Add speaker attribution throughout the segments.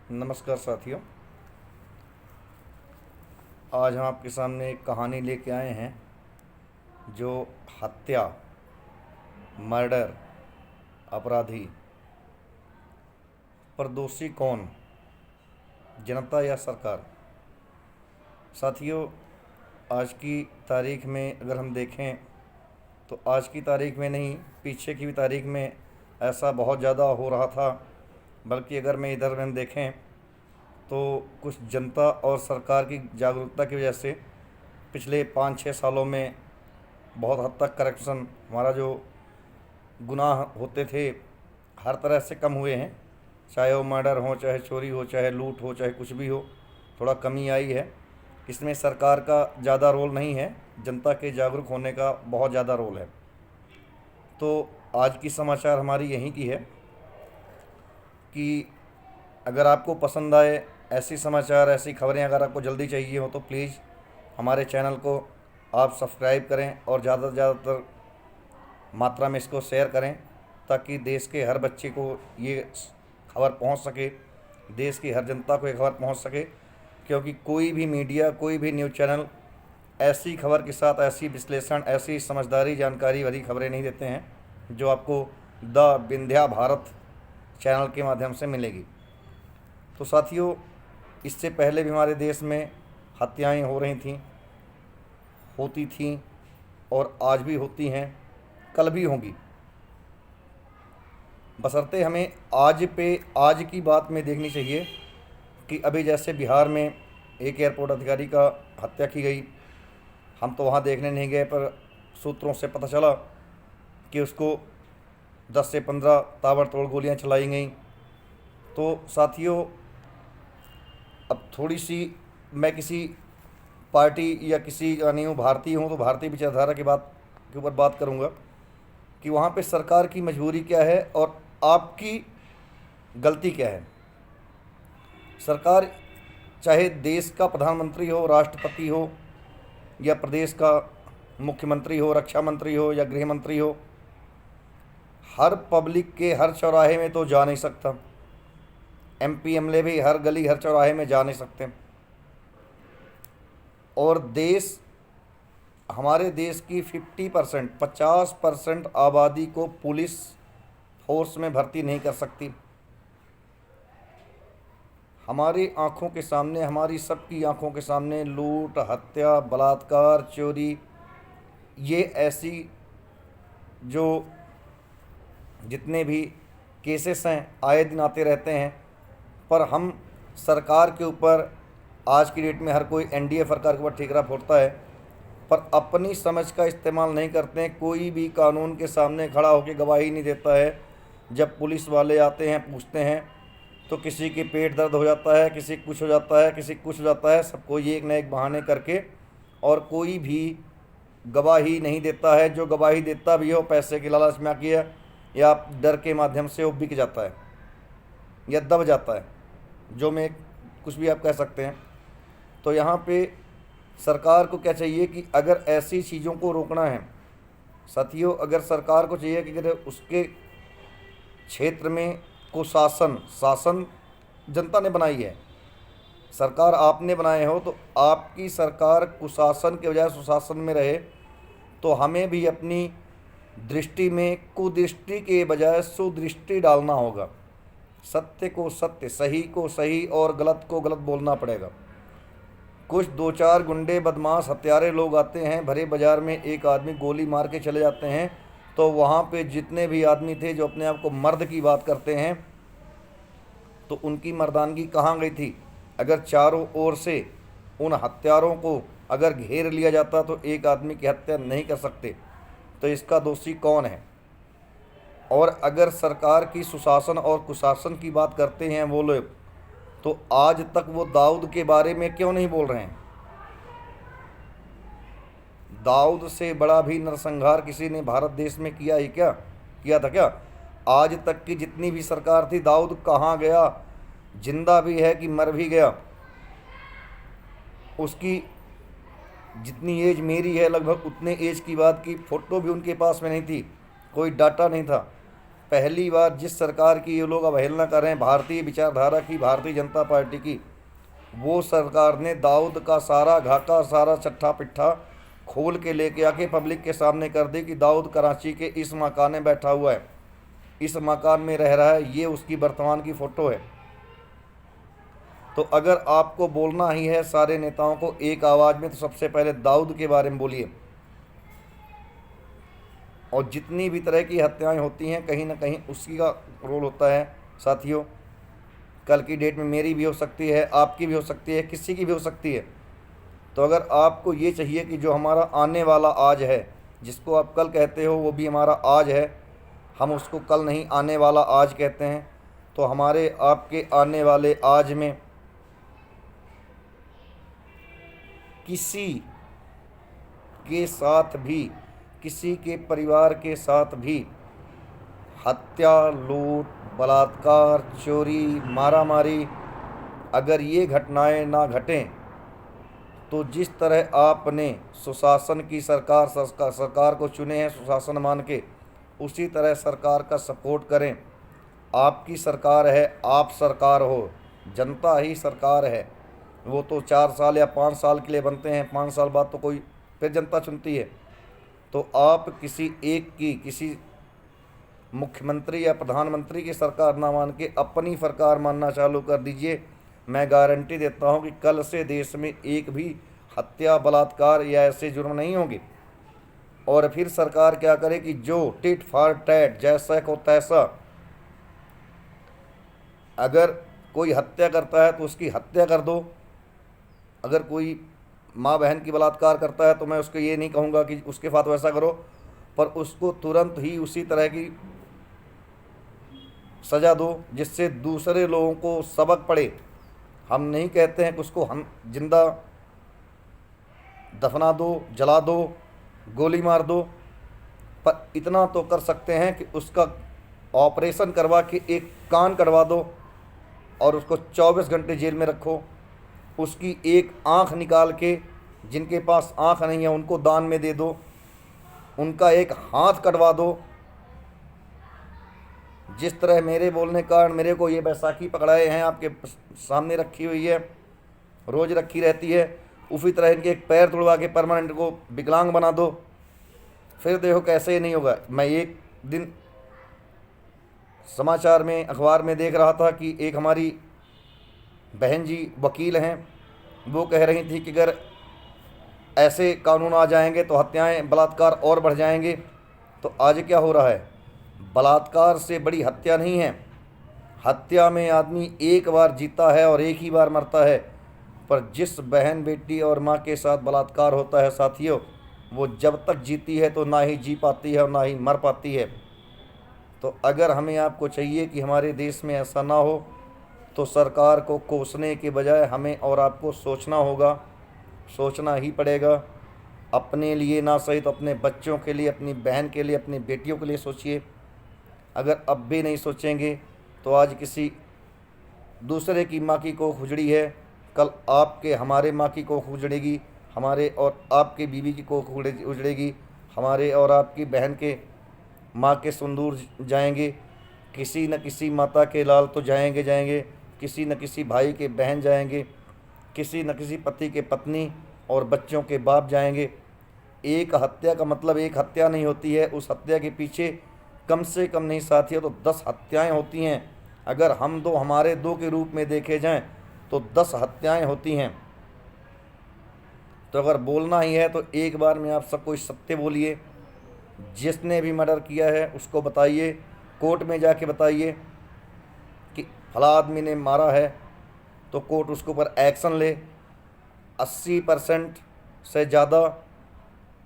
Speaker 1: नमस्कार साथियों। आज हम आपके सामने एक कहानी लेके आए हैं जो हत्या, मर्डर, अपराधी पर दोषी कौन, जनता या सरकार। साथियों, आज की तारीख में अगर हम देखें तो आज की तारीख में नहीं, पीछे की भी तारीख में ऐसा बहुत ज़्यादा हो रहा था। बल्कि अगर मैं इधर में हम देखें तो कुछ जनता और सरकार की जागरूकता की वजह से पिछले 5-6 सालों में बहुत हद तक करप्शन, हमारा जो गुनाह होते थे हर तरह से कम हुए हैं। चाहे वो मर्डर हो, चाहे चोरी हो, चाहे लूट हो, चाहे कुछ भी हो, थोड़ा कमी आई है। इसमें सरकार का ज़्यादा रोल नहीं है, जनता के जागरूक होने का बहुत ज़्यादा रोल है। तो आज की समाचार हमारी यहीं की है कि अगर आपको पसंद आए ऐसी समाचार, ऐसी खबरें अगर आपको जल्दी चाहिए हो तो प्लीज़ हमारे चैनल को आप सब्सक्राइब करें और ज़्यादा से ज़्यादातर मात्रा में इसको शेयर करें, ताकि देश के हर बच्चे को ये खबर पहुंच सके, देश की हर जनता को ये खबर पहुंच सके। क्योंकि कोई भी मीडिया, कोई भी न्यूज़ चैनल ऐसी खबर के साथ ऐसी विश्लेषण, ऐसी समझदारी, जानकारी भरी खबरें नहीं देते हैं जो आपको द विंध्या भारत चैनल के माध्यम से मिलेगी। तो साथियों, इससे पहले भी हमारे देश में हत्याएं हो रही थीं, होती थीं और आज भी होती हैं, कल भी होंगी। बशर्ते हमें आज की बात में देखनी चाहिए कि अभी जैसे बिहार में एक एयरपोर्ट अधिकारी का हत्या की गई। हम तो वहाँ देखने नहीं गए, पर सूत्रों से पता चला कि उसको 10 से 15 ताबड़तोड़ गोलियां चलाई गईं। तो साथियों, अब थोड़ी सी मैं किसी पार्टी या किसी का नहीं हूँ, भारतीय हूँ, तो भारतीय विचारधारा की बात के ऊपर बात करूँगा कि वहाँ पे सरकार की मजबूरी क्या है और आपकी गलती क्या है। सरकार, चाहे देश का प्रधानमंत्री हो, राष्ट्रपति हो, या प्रदेश का मुख्यमंत्री हो, रक्षा मंत्री हो या गृह मंत्री हो, हर पब्लिक के हर चौराहे में तो जा नहीं सकता। एमपी एमएलए भी हर गली हर चौराहे में जा नहीं सकते। और देश, हमारे देश की 50% आबादी को पुलिस फोर्स में भर्ती नहीं कर सकती। हमारी आंखों के सामने, हमारी सबकी आंखों के सामने लूट, हत्या, बलात्कार, चोरी, ये ऐसी जो जितने भी केसेस हैं आए दिन आते रहते हैं। पर हम सरकार के ऊपर, आज की डेट में हर कोई एनडीए सरकार के ऊपर ठीकरा फोड़ता है, पर अपनी समझ का इस्तेमाल नहीं करते हैं। कोई भी कानून के सामने खड़ा होकर गवाही नहीं देता है। जब पुलिस वाले आते हैं, पूछते हैं, तो किसी के पेट दर्द हो जाता है, किसी कुछ हो जाता है, किसी कुछ हो जाता है, सबको ये एक न एक बहाने करके, और कोई भी गवाही नहीं देता है। जो गवाही देता भी हो पैसे के लालच में आके या डर के माध्यम से वो बिक जाता है या दब जाता है, जो मैं कुछ भी आप कह सकते हैं। तो यहाँ पे सरकार को क्या चाहिए कि अगर ऐसी चीज़ों को रोकना है साथियों, अगर सरकार को चाहिए कि अगर उसके क्षेत्र में कुशासन, शासन जनता ने बनाई है, सरकार आपने बनाए हो, तो आपकी सरकार कुशासन के बजाय सुशासन में रहे। तो हमें भी अपनी दृष्टि में कुदृष्टि के बजाय सुदृष्टि डालना होगा। सत्य को सत्य, सही को सही और गलत को गलत बोलना पड़ेगा। कुछ 2-4 गुंडे, बदमाश, हत्यारे लोग आते हैं, भरे बाजार में एक आदमी गोली मार के चले जाते हैं, तो वहाँ पे जितने भी आदमी थे जो अपने आप को मर्द की बात करते हैं, तो उनकी मर्दानगी कहाँ गई थी। अगर चारों ओर से उन हत्यारों को अगर घेर लिया जाता तो एक आदमी की हत्या नहीं कर सकते। तो इसका दोषी कौन है। और अगर सरकार की सुशासन और कुशासन की बात करते हैं वो लोग, तो आज तक वो दाऊद के बारे में क्यों नहीं बोल रहे हैं। दाऊद से बड़ा भी नरसंहार किसी ने भारत देश में किया ही क्या, किया था क्या। आज तक की जितनी भी सरकार थी, दाऊद कहाँ गया, जिंदा भी है कि मर भी गया। उसकी जितनी एज मेरी है लगभग उतने एज की बात की फ़ोटो भी उनके पास में नहीं थी, कोई डाटा नहीं था। पहली बार जिस सरकार की ये लोग अवहेलना कर रहे हैं, भारतीय विचारधारा की, भारतीय जनता पार्टी की, वो सरकार ने दाऊद का सारा घाटा, सारा चट्ठा पिट्ठा खोल के लेके आके पब्लिक के सामने कर दी कि दाऊद कराची के इस मकान में बैठा हुआ है, इस मकान में रह रहा है, ये उसकी वर्तमान की फ़ोटो है। तो अगर आपको बोलना ही है सारे नेताओं को एक आवाज़ में, तो सबसे पहले दाऊद के बारे में बोलिए। और जितनी भी तरह की हत्याएं होती हैं, कहीं ना कहीं उसी का रोल होता है साथियों। कल की डेट में मेरी भी हो सकती है, आपकी भी हो सकती है, किसी की भी हो सकती है। तो अगर आपको ये चाहिए कि जो हमारा आने वाला आज है, जिसको आप कल कहते हो, वो भी हमारा आज है, हम उसको कल नहीं आने वाला आज कहते हैं, तो हमारे आपके आने वाले आज में किसी के साथ भी, किसी के परिवार के साथ भी हत्या, लूट, बलात्कार, चोरी, मारामारी, अगर ये घटनाएं ना घटें, तो जिस तरह आपने सुशासन की सरकार को चुने हैं सुशासन मान के, उसी तरह सरकार का सपोर्ट करें। आपकी सरकार है, आप सरकार हो, जनता ही सरकार है। वो तो 4 साल या 5 साल के लिए बनते हैं, 5 साल बाद तो कोई फिर जनता चुनती है। तो आप किसी एक की, किसी मुख्यमंत्री या प्रधानमंत्री की सरकार ना मान के अपनी सरकार मानना चालू कर दीजिए। मैं गारंटी देता हूं कि कल से देश में एक भी हत्या, बलात्कार या ऐसे जुर्म नहीं होंगे। और फिर सरकार क्या करे कि जो टिट फॉर टैट, जैसा को तैसा, अगर कोई हत्या करता है तो उसकी हत्या कर दो। अगर कोई माँ बहन की बलात्कार करता है तो मैं उसको ये नहीं कहूँगा कि उसके साथ वैसा करो, पर उसको तुरंत ही उसी तरह की सज़ा दो जिससे दूसरे लोगों को सबक पड़े। हम नहीं कहते हैं कि उसको हम जिंदा दफना दो, जला दो, गोली मार दो, पर इतना तो कर सकते हैं कि उसका ऑपरेशन करवा के एक कान कटवा दो और उसको 24 घंटे जेल में रखो। उसकी एक आँख निकाल के, जिनके पास आँख नहीं है उनको दान में दे दो। उनका एक हाथ कटवा दो। जिस तरह मेरे बोलने के कारण मेरे को ये बैसाखी पकड़ाए हैं, आपके सामने रखी हुई है, रोज़ रखी रहती है, उसी तरह इनके एक पैर तोड़वा के परमानेंट को विकलांग बना दो। फिर देखो कैसे नहीं होगा। मैं एक दिन समाचार में, अखबार में देख रहा था कि एक हमारी बहन जी वकील हैं, वो कह रही थी कि अगर ऐसे कानून आ जाएंगे तो हत्याएं, बलात्कार और बढ़ जाएंगे। तो आज क्या हो रहा है, बलात्कार से बड़ी हत्या नहीं है। हत्या में आदमी एक बार जीता है और एक ही बार मरता है, पर जिस बहन, बेटी और माँ के साथ बलात्कार होता है साथियों, वो जब तक जीती है तो ना ही जी पाती है और ना ही मर पाती है। तो अगर हमें आपको चाहिए कि हमारे देश में ऐसा ना हो, तो सरकार को कोसने के बजाय हमें और आपको सोचना होगा, सोचना ही पड़ेगा। अपने लिए ना सही तो अपने बच्चों के लिए, अपनी बहन के लिए, अपनी बेटियों के लिए सोचिए। अगर अब भी नहीं सोचेंगे तो आज किसी दूसरे की माँ की कोख उजड़ी है, कल आपके, हमारे माँ की कोख उजड़ेगी, हमारे और आपके बीवी की कोख उजड़ेगी, हमारे और आपकी बहन के माँ के सिंदूर जाएंगे, किसी न किसी माता के लाल तो जाएंगे जाएंगे, किसी न किसी भाई के बहन जाएंगे, किसी न किसी पति के पत्नी और बच्चों के बाप जाएंगे। एक हत्या का मतलब एक हत्या नहीं होती है, उस हत्या के पीछे कम से कम नहीं साथियों तो 10 हत्याएं होती हैं। अगर हम दो, हमारे दो के रूप में देखे जाएं तो 10 हत्याएं होती हैं। तो अगर बोलना ही है तो एक बार में आप सबको सत्य बोलिए। जिसने भी मर्डर किया है उसको बताइए, कोर्ट में जाके बताइए कि फला आदमी ने मारा है, तो कोर्ट उसके ऊपर एक्शन ले। 80% से ज़्यादा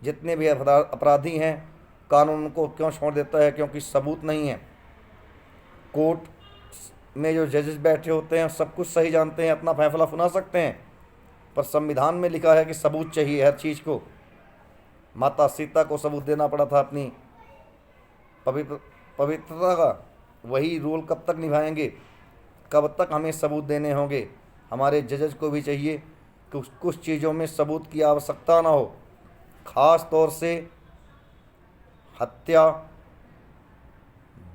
Speaker 1: जितने भी अपराधी हैं कानून उनको क्यों छोड़ देता है, क्योंकि सबूत नहीं है। कोर्ट में जो जजेस बैठे होते हैं सब कुछ सही जानते हैं, अपना फैसला सुना सकते हैं, पर संविधान में लिखा है कि सबूत चाहिए हर चीज़ को। माता सीता को सबूत देना पड़ा था अपनी पवित्रता का, वही रोल कब तक निभाएंगे, कब तक हमें सबूत देने होंगे। हमारे जजेस को भी चाहिए कि कुछ चीज़ों में सबूत की आवश्यकता ना हो, ख़ास तौर से हत्या,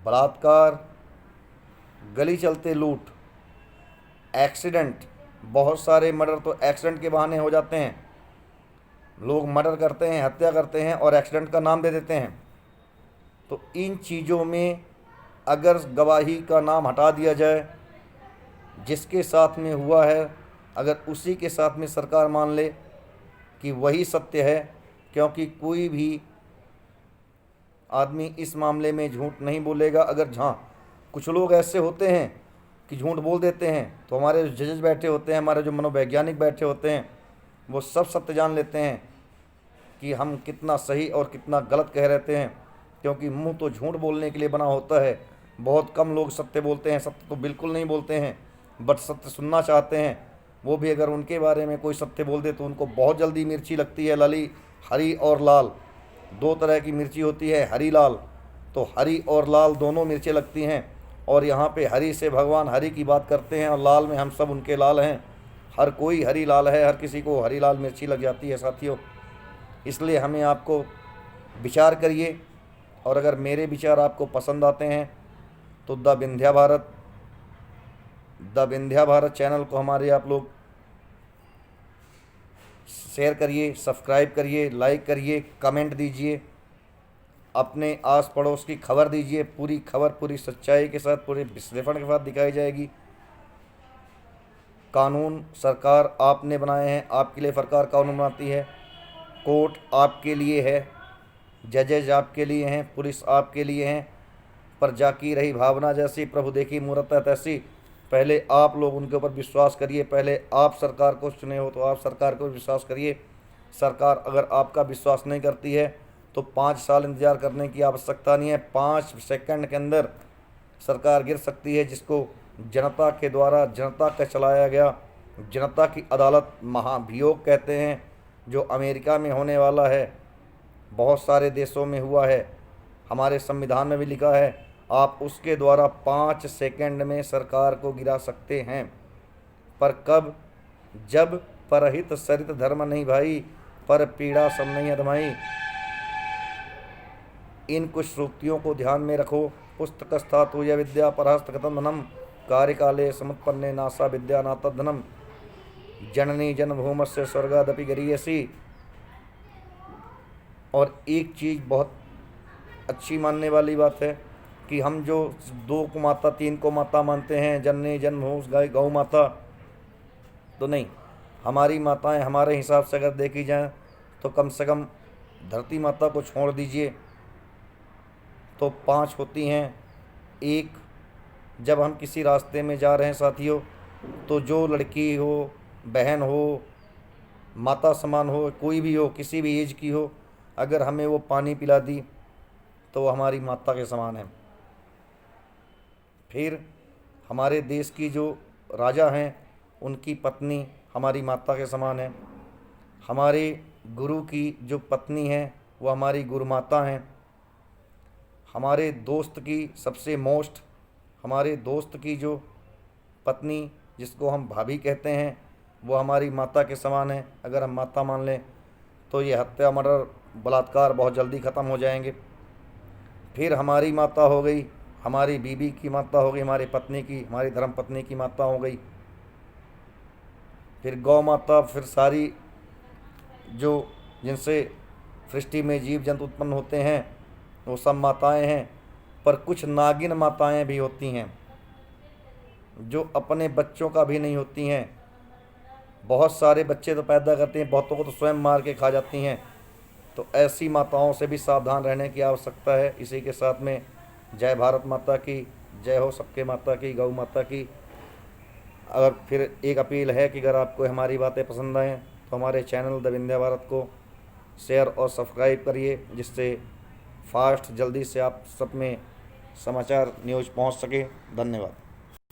Speaker 1: बलात्कार, गली चलते लूट, एक्सीडेंट, बहुत सारे मर्डर तो एक्सीडेंट के बहाने हो जाते हैं। लोग मर्डर करते हैं, हत्या करते हैं और एक्सीडेंट का नाम दे देते हैं। तो इन चीज़ों में अगर गवाही का नाम हटा दिया जाए, जिसके साथ में हुआ है अगर उसी के साथ में सरकार मान ले कि वही सत्य है, क्योंकि कोई भी आदमी इस मामले में झूठ नहीं बोलेगा। अगर हाँ, कुछ लोग ऐसे होते हैं कि झूठ बोल देते हैं, तो हमारे जो जजेस बैठे होते हैं, हमारे जो मनोवैज्ञानिक बैठे होते हैं, वो सब सत्य जान लेते हैं कि हम कितना सही और कितना गलत कह रहे हैं, क्योंकि मुंह तो झूठ बोलने के लिए बना होता है। बहुत कम लोग सत्य बोलते हैं, सत्य तो बिल्कुल नहीं बोलते हैं, बट सत्य सुनना चाहते हैं। वो भी अगर उनके बारे में कोई सत्य बोल दे तो उनको बहुत जल्दी मिर्ची लगती है। लाली, हरी और लाल, दो तरह की मिर्ची होती है, हरी लाल। तो हरी और लाल दोनों मिर्चें लगती हैं, और यहाँ पे हरी से भगवान हरी की बात करते हैं और लाल में हम सब उनके लाल हैं। हर कोई हरी लाल है, हर किसी को हरी लाल मिर्ची लग जाती है साथियों। इसलिए हमें आपको विचार करिए, और अगर मेरे विचार आपको पसंद आते हैं तो द विंध्या भारत चैनल को हमारे आप लोग शेयर करिए, सब्सक्राइब करिए, लाइक करिए, कमेंट दीजिए, अपने आस पड़ोस की खबर दीजिए। पूरी खबर पूरी सच्चाई के साथ, पूरे विश्लेषण के साथ दिखाई जाएगी। कानून सरकार आपने बनाए हैं, आपके लिए सरकार कानून बनाती है। कोर्ट आपके लिए है, जजेज आपके लिए हैं, पुलिस आपके लिए हैं। प्रजा की रही भावना जैसी, प्रभु देखी मूरत तैसी। पहले आप लोग उनके ऊपर विश्वास करिए। पहले आप सरकार को चुने हो तो आप सरकार को विश्वास करिए। सरकार अगर आपका विश्वास नहीं करती है तो 5 साल इंतज़ार करने की आवश्यकता नहीं है। 5 सेकंड के अंदर सरकार गिर सकती है, जिसको जनता के द्वारा, जनता का चलाया गया जनता की अदालत महाभियोग कहते हैं, जो अमेरिका में होने वाला है, बहुत सारे देशों में हुआ है, हमारे संविधान में भी लिखा है। आप उसके द्वारा 5 सेकंड में सरकार को गिरा सकते हैं। पर कब? जब परहित सरित धर्म नहीं भाई, पर पीड़ा सब नहीं अधमाई। इन कुछ सूक्तियों को ध्यान में रखो। पुस्तकस्था तो यह विद्या परहस्तगतं धनम, कार्यकाले समुत्पन्ने नासा विद्या नातद्धनम, जननी जन्मभूमस्य स्वर्गादपि गरीयसी। और एक चीज़ बहुत अच्छी मानने वाली बात है कि हम जो 2 को माता 3 को माता मानते हैं, जननी जन्मभूमि गौ माता, तो नहीं, हमारी माताएं हमारे हिसाब से अगर देखी जाएं तो कम से कम धरती माता को छोड़ दीजिए तो 5 होती हैं। एक, जब हम किसी रास्ते में जा रहे हैं साथियों, तो जो लड़की हो, बहन हो, माता समान हो, कोई भी हो, किसी भी एज की हो, अगर हमें वो पानी पिला दी तो वो हमारी माता के समान है। फिर हमारे देश की जो राजा हैं, उनकी पत्नी हमारी माता के समान है। हमारे गुरु की जो पत्नी है वो हमारी गुरु माता हैं। हमारे दोस्त की सबसे मोस्ट, हमारे दोस्त की जो पत्नी, जिसको हम भाभी कहते हैं, वो हमारी माता के समान है। अगर हम माता मान लें तो ये हत्या, मर्डर, बलात्कार बहुत जल्दी ख़त्म हो जाएंगे। फिर हमारी माता हो गई, हमारी बीवी की माता हो गई, हमारी पत्नी की, हमारी धर्म पत्नी की माता हो गई। फिर गौ माता, फिर सारी जो जिनसे सृष्टि में जीव जंतु उत्पन्न होते हैं वो सब माताएं हैं। पर कुछ नागिन माताएं भी होती हैं जो अपने बच्चों का भी नहीं होती हैं। बहुत सारे बच्चे तो पैदा करती हैं, बहुतों को तो स्वयं मार के खा जाती हैं। तो ऐसी माताओं से भी सावधान रहने की आवश्यकता है। इसी के साथ में जय भारत माता की जय हो, सबके माता की, गौ माता की। अगर फिर एक अपील है कि अगर आपको हमारी बातें पसंद आएँ तो हमारे चैनल द विंध्या भारत को शेयर और सब्सक्राइब करिए, जिससे फास्ट जल्दी से आप सब में समाचार न्यूज़ पहुंच सके। धन्यवाद।